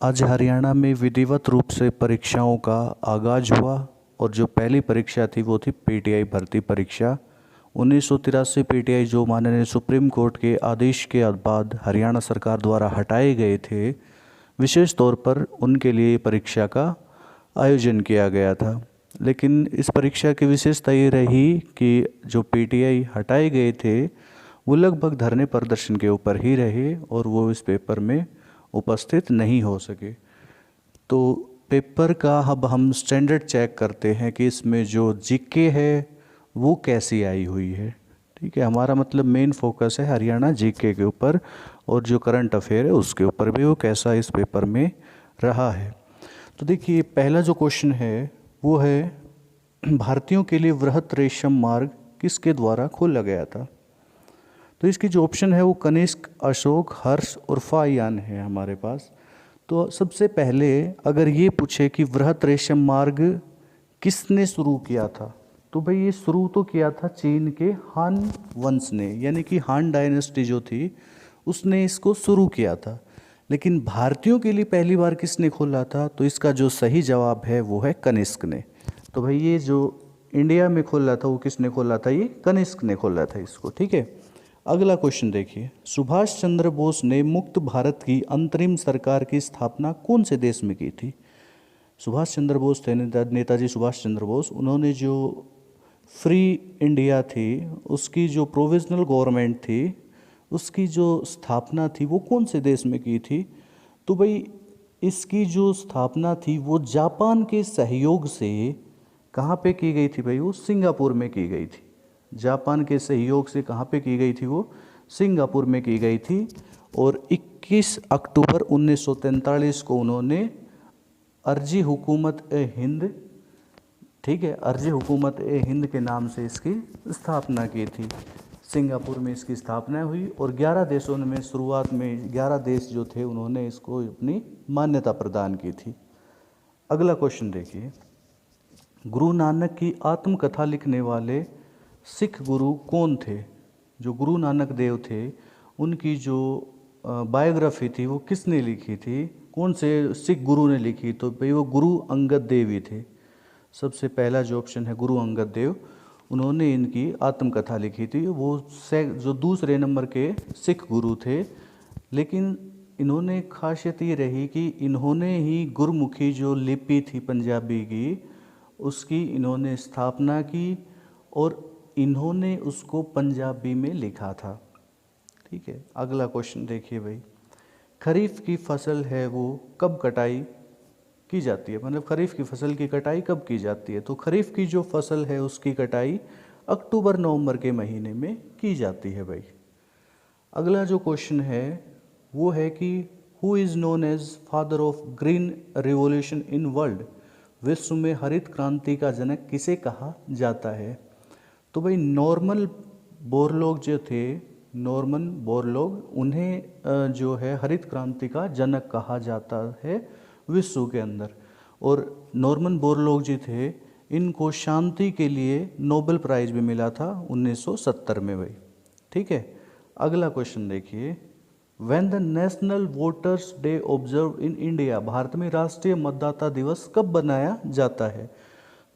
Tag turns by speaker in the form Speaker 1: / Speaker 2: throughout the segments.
Speaker 1: आज हरियाणा में विधिवत रूप से परीक्षाओं का आगाज हुआ और जो पहली परीक्षा थी वो थी पीटीआई भर्ती परीक्षा। 1983 पीटीआई जो माननीय सुप्रीम कोर्ट के आदेश के बाद हरियाणा सरकार द्वारा हटाए गए थे, विशेष तौर पर उनके लिए परीक्षा का आयोजन किया गया था। लेकिन इस परीक्षा की विशेषता ये रही कि जो पीटीआई हटाए गए थे वो लगभग धरने प्रदर्शन के ऊपर ही रहे और वो इस पेपर में उपस्थित नहीं हो सके। तो पेपर का अब हम स्टैंडर्ड चेक करते हैं कि इसमें जो जीके है वो कैसी आई हुई है। ठीक है, हमारा मतलब मेन फोकस है हरियाणा जीके के ऊपर और जो करंट अफेयर है उसके ऊपर भी वो कैसा इस पेपर में रहा है। तो देखिए, पहला जो क्वेश्चन है वो है भारतीयों के लिए वृहत रेशम मार्ग किसके द्वारा खोला गया था। तो इसकी जो ऑप्शन है वो कनिष्क, अशोक, हर्ष और फायान है हमारे पास। तो सबसे पहले अगर ये पूछे कि वृहत रेशम मार्ग किसने शुरू किया था, तो भाई ये शुरू तो किया था चीन के हान वंश ने, यानी कि हान डायनेस्टी जो थी उसने इसको शुरू किया था। लेकिन भारतीयों के लिए पहली बार किसने खोला था, तो इसका जो सही जवाब है वो है कनिष्क ने। तो भाई ये जो इंडिया में खोला था वो किसने खोला था, ये कनिष्क ने खोला था इसको। ठीक है, अगला क्वेश्चन देखिए, सुभाष चंद्र बोस ने मुक्त भारत की अंतरिम सरकार की स्थापना कौन से देश में की थी। सुभाष चंद्र बोस थे नेताजी सुभाष चंद्र बोस, उन्होंने जो फ्री इंडिया थी उसकी जो प्रोविजनल गवर्नमेंट थी उसकी जो स्थापना थी वो कौन से देश में की थी। तो भाई इसकी जो स्थापना थी वो जापान के सहयोग से कहाँ पे की गई थी भाई, वो सिंगापुर में की गई थी। जापान के सहयोग से कहाँ पे की गई थी, वो सिंगापुर में की गई थी। और 21 अक्टूबर 1943 को उन्होंने अर्जी हुकूमत ए हिंद, ठीक है, अर्जी हुकूमत ए हिंद के नाम से इसकी स्थापना की थी। सिंगापुर में इसकी स्थापना हुई और 11 देशों में, शुरुआत में 11 देश जो थे उन्होंने इसको अपनी मान्यता प्रदान की थी। अगला क्वेश्चन देखिए, गुरु नानक की आत्मकथा लिखने वाले सिख गुरु कौन थे। जो गुरु नानक देव थे उनकी जो बायोग्राफी थी वो किसने लिखी थी, कौन से सिख गुरु ने लिखी, तो भाई वो गुरु अंगद देव ही थे। सबसे पहला जो ऑप्शन है गुरु अंगद देव, उन्होंने इनकी आत्मकथा लिखी थी। वो जो दूसरे नंबर के सिख गुरु थे, लेकिन इन्होंने खासियत ये रही कि इन्होंने ही गुरमुखी जो लिपि थी पंजाबी की उसकी इन्होंने स्थापना की और इन्होंने उसको पंजाबी में लिखा था। ठीक है, अगला क्वेश्चन देखिए भाई, खरीफ की फसल है वो कब कटाई की जाती है, मतलब खरीफ की फसल की कटाई कब की जाती है। तो खरीफ की जो फसल है उसकी कटाई अक्टूबर नवंबर के महीने में की जाती है भाई। अगला जो क्वेश्चन है वो है कि who is known as father of green revolution in world, विश्व में हरित क्रांति का जनक किसे कहा जाता है। तो भाई नॉर्मन बोरलॉग जो थे, नॉर्मन बोरलॉग, उन्हें जो है हरित क्रांति का जनक कहा जाता है विश्व के अंदर। और नॉर्मन बोरलॉग जी थे, इनको शांति के लिए नोबेल प्राइज भी मिला था 1970 में भाई। ठीक है, अगला क्वेश्चन देखिए, when the national voters day observe in India, Bharat में राष्ट्रीय मतदाता दिवस कब बनाया जाता है।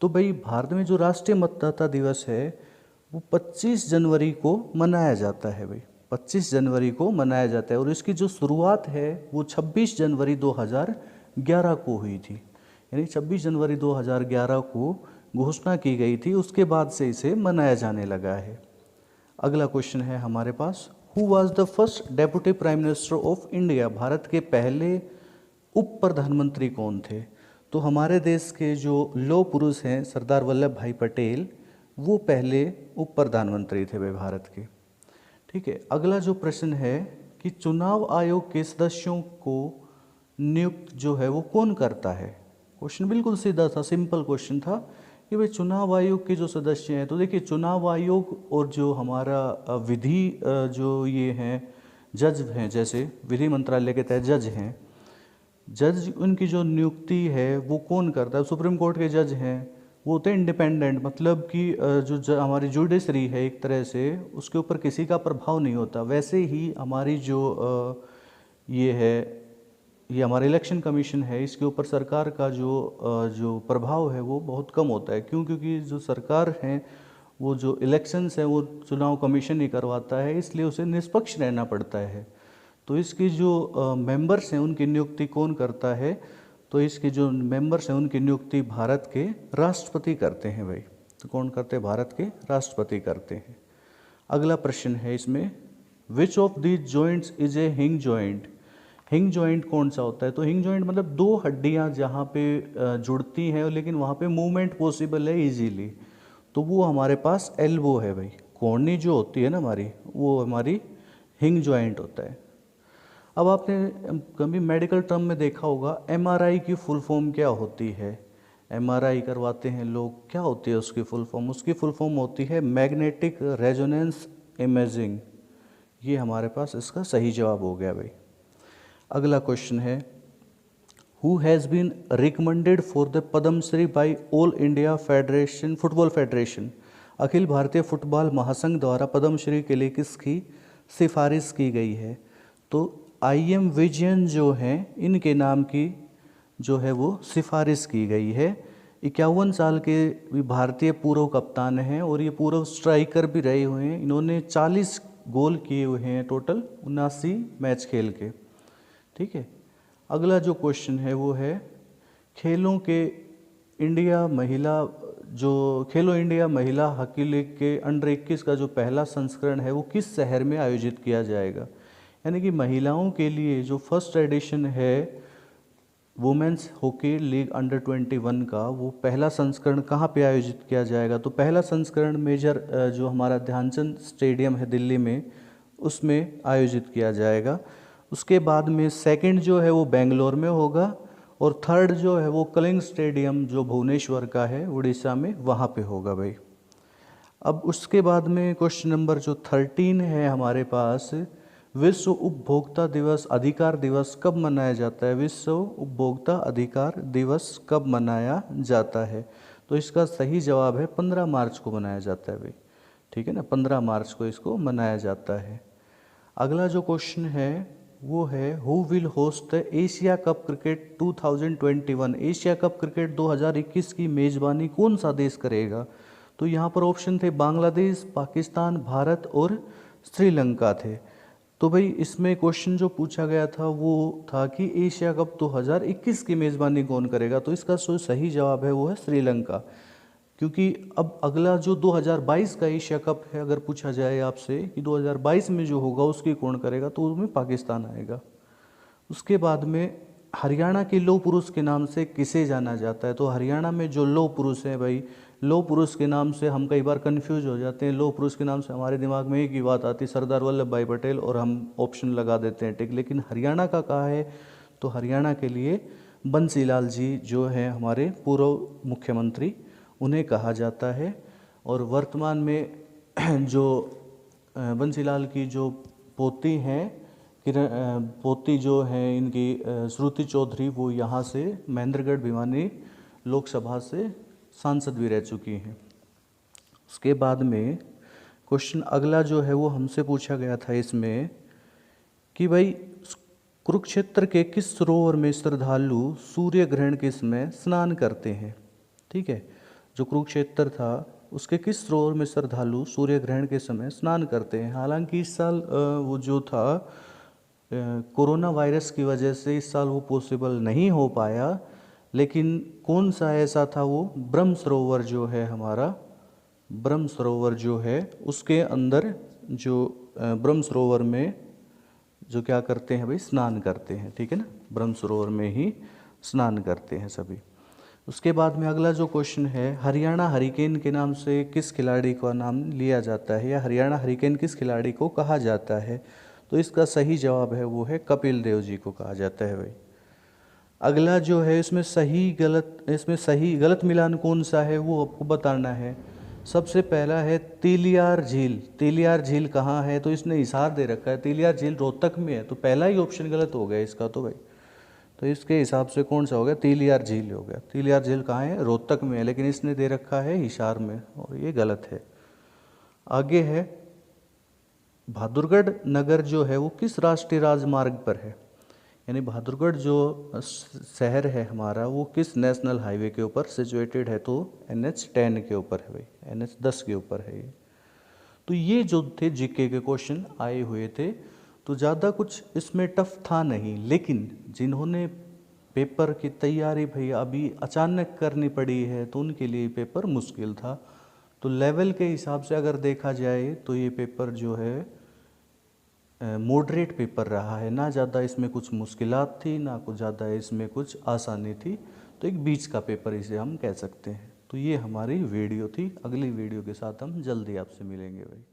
Speaker 1: तो भाई भारत में जो राष्ट्रीय मतदाता दिवस है वो 25 जनवरी को मनाया जाता है भाई, 25 जनवरी को मनाया जाता है। और इसकी जो शुरुआत है वो 26 जनवरी 2011 को हुई थी, यानी 26 जनवरी 2011 को घोषणा की गई थी, उसके बाद से इसे मनाया जाने लगा है। अगला क्वेश्चन है हमारे पास, who was the first deputy prime minister of India, Bharat के पहले उप प्रधानमंत्री कौन थे। तो हमारे देश के जो लौह पुरुष हैं सरदार वल्लभ भाई पटेल, वो पहले उप प्रधानमंत्री थे भाई भारत के। ठीक है, अगला जो प्रश्न है कि चुनाव आयोग के सदस्यों को नियुक्त जो है वो कौन करता है। क्वेश्चन बिल्कुल सीधा था, सिंपल क्वेश्चन था कि भाई चुनाव आयोग के जो सदस्य हैं, तो देखिए चुनाव आयोग और जो हमारा विधि जो ये हैं जज हैं, जैसे विधि मंत्रालय के तहत जज हैं, जज उनकी जो नियुक्ति है वो कौन करता है। सुप्रीम कोर्ट के जज हैं वो होते हैं इंडिपेंडेंट, मतलब कि जो हमारी जुडिशरी है एक तरह से उसके ऊपर किसी का प्रभाव नहीं होता। वैसे ही हमारी जो ये है ये हमारा इलेक्शन कमीशन है, इसके ऊपर सरकार का जो प्रभाव है वो बहुत कम होता है। क्यों? क्योंकि जो सरकार है वो जो इलेक्शंस है वो चुनाव कमीशन ही करवाता है, इसलिए उसे निष्पक्ष रहना पड़ता है। तो इसकी जो मेंबर्स हैं उनकी नियुक्ति कौन करता है? तो इसके जो मेंबर्स हैं उनकी नियुक्ति भारत के राष्ट्रपति करते हैं भाई। तो कौन करते हैं? भारत के राष्ट्रपति करते हैं। अगला प्रश्न है इसमें, which of these joints is a हिंग जॉइंट? हिंग जॉइंट कौन सा होता है? तो हिंग जॉइंट मतलब दो हड्डियां जहाँ पे जुड़ती हैं लेकिन वहाँ पे मूवमेंट पॉसिबल है इजीली, तो वो हमारे पास एल्बो है भाई। कोहनी जो होती है ना हमारी, वो हमारी हिंग जॉइंट होता है। अब आपने कभी मेडिकल टर्म में देखा होगा, एमआरआई की फुल फॉर्म क्या होती है? एमआरआई करवाते हैं लोग, क्या होती है उसकी फुल फॉर्म? उसकी फुल फॉर्म होती है मैग्नेटिक रेजोनेंस इमेजिंग। ये हमारे पास इसका सही जवाब हो गया भाई। अगला क्वेश्चन है, who has been recommended for the Padma Shri by all India federation football federation? अखिल भारतीय फुटबॉल महासंघ द्वारा पद्मश्री के लिए किसकी सिफारिश की गई है? तो IM विजयन जो हैं इनके नाम की जो है वो सिफारिश की गई है। 51 साल के भारतीय पूर्व कप्तान हैं और ये पूर्व स्ट्राइकर भी रहे हुए हैं। इन्होंने 40 गोल किए हुए हैं टोटल 79 मैच खेल के। ठीक है। अगला जो क्वेश्चन है वो है, खेलो इंडिया महिला हॉकी लीग के अंडर 21 का जो पहला संस्करण है वो किस शहर में आयोजित किया जाएगा? यानी कि महिलाओं के लिए जो फर्स्ट एडिशन है वुमेन्स हॉकी लीग अंडर 21 का, वो पहला संस्करण कहाँ पे आयोजित किया जाएगा? तो पहला संस्करण मेजर जो हमारा ध्यानचंद स्टेडियम है दिल्ली में, उसमें आयोजित किया जाएगा। उसके बाद में सेकंड जो है वो बेंगलोर में होगा और थर्ड जो है वो कलिंग स्टेडियम जो भुवनेश्वर का है उड़ीसा में, वहाँ पे होगा भाई। अब उसके बाद में क्वेश्चन नंबर जो 13 है हमारे पास, विश्व उपभोक्ता दिवस अधिकार दिवस कब मनाया जाता है? विश्व उपभोक्ता अधिकार दिवस कब मनाया जाता है? तो इसका सही जवाब है 15 मार्च को मनाया जाता है भाई। ठीक है ना, 15 मार्च को इसको मनाया जाता है। अगला जो क्वेश्चन है वो है, who will host the Asia cup cricket 2021? Asia cup cricket 2021 की मेज़बानी कौन सा देश करेगा? तो यहाँ पर ऑप्शन थे बांग्लादेश, पाकिस्तान, भारत और श्रीलंका थे। तो भाई इसमें क्वेश्चन जो पूछा गया था वो था कि एशिया कप 2021 की मेज़बानी कौन करेगा? तो इसका जो सही जवाब है वो है श्रीलंका। क्योंकि अब अगला जो 2022 का एशिया कप है, अगर पूछा जाए आपसे कि 2022 में जो होगा उसकी कौन करेगा, तो उसमें पाकिस्तान आएगा। उसके बाद में हरियाणा के लौह पुरुष के नाम से किसे जाना जाता है? तो हरियाणा में जो लौह पुरुष हैं भाई, लौह पुरुष के नाम से हम कई बार कंफ्यूज हो जाते हैं। लौह पुरुष के नाम से हमारे दिमाग में एक ही बात आती है, सरदार वल्लभ भाई पटेल, और हम ऑप्शन लगा देते हैं टिक। लेकिन हरियाणा का कहा है, तो हरियाणा के लिए बंसीलाल जी जो हैं हमारे पूर्व मुख्यमंत्री, उन्हें कहा जाता है। और वर्तमान में जो बंसीलाल की जो पोती हैं पोती जो हैं इनकी श्रुति चौधरी, वो यहाँ से महेंद्रगढ़ भिवानी लोकसभा से सांसद भी रह चुकी हैं। उसके बाद में क्वेश्चन अगला जो है वो हमसे पूछा गया था इसमें कि भाई कुरुक्षेत्र के किस सरोवर में श्रद्धालु सूर्य ग्रहण के समय स्नान करते हैं? ठीक है, जो कुरुक्षेत्र था उसके किस सरोवर में श्रद्धालु सूर्य ग्रहण के समय स्नान करते हैं? हालांकि इस साल वो जो था कोरोना वायरस की वजह से इस साल वो पॉसिबल नहीं हो पाया, लेकिन कौन सा ऐसा था वो, ब्रह्म सरोवर जो है हमारा, ब्रह्म सरोवर जो है उसके अंदर जो ब्रह्म सरोवर में जो क्या करते हैं भाई, स्नान करते हैं। ठीक है ना, ब्रह्म सरोवर में ही स्नान करते हैं सभी। उसके बाद में अगला जो क्वेश्चन है, हरियाणा हरिकेन के नाम से किस खिलाड़ी का नाम लिया जाता है, या हरियाणा हरिकेन किस खिलाड़ी को कहा जाता है? तो इसका सही जवाब है वो है कपिल देव जी को कहा जाता है भाई। अगला जो है इसमें सही गलत मिलान कौन सा है वो आपको बताना है। सबसे पहला है तेलियार झील। तेलियार झील कहाँ है? तो इसने इशार दे रखा है, तेलियार झील रोहतक में है, तो पहला ही ऑप्शन गलत हो गया इसका। तो भाई तो इसके हिसाब से कौन सा हो गया? तेलियार झील हो गया। तेलियार झील कहाँ है? रोहतक में है, लेकिन इसने दे रखा है हिसार में, और ये गलत है। आगे है बहादुरगढ़ नगर जो है वो किस राष्ट्रीय राजमार्ग पर है? यानी बहादुरगढ़ जो शहर है हमारा वो किस नेशनल हाईवे के ऊपर सिचुएटेड है, तो NH10 के ऊपर है भाई, NH10 के ऊपर है ये। तो ये जो थे जीके के क्वेश्चन आए हुए थे, तो ज़्यादा कुछ इसमें टफ था नहीं, लेकिन जिन्होंने पेपर की तैयारी भैया अभी अचानक करनी पड़ी है तो उनके लिए पेपर मुश्किल था। तो लेवल के हिसाब से अगर देखा जाए तो ये पेपर जो है मॉडरेट पेपर रहा है, ना ज़्यादा इसमें कुछ मुश्किलात थी ना कुछ ज़्यादा इसमें कुछ आसानी थी, तो एक बीच का पेपर इसे हम कह सकते हैं। तो ये हमारी वीडियो थी, अगली वीडियो के साथ हम जल्दी आपसे मिलेंगे भाई।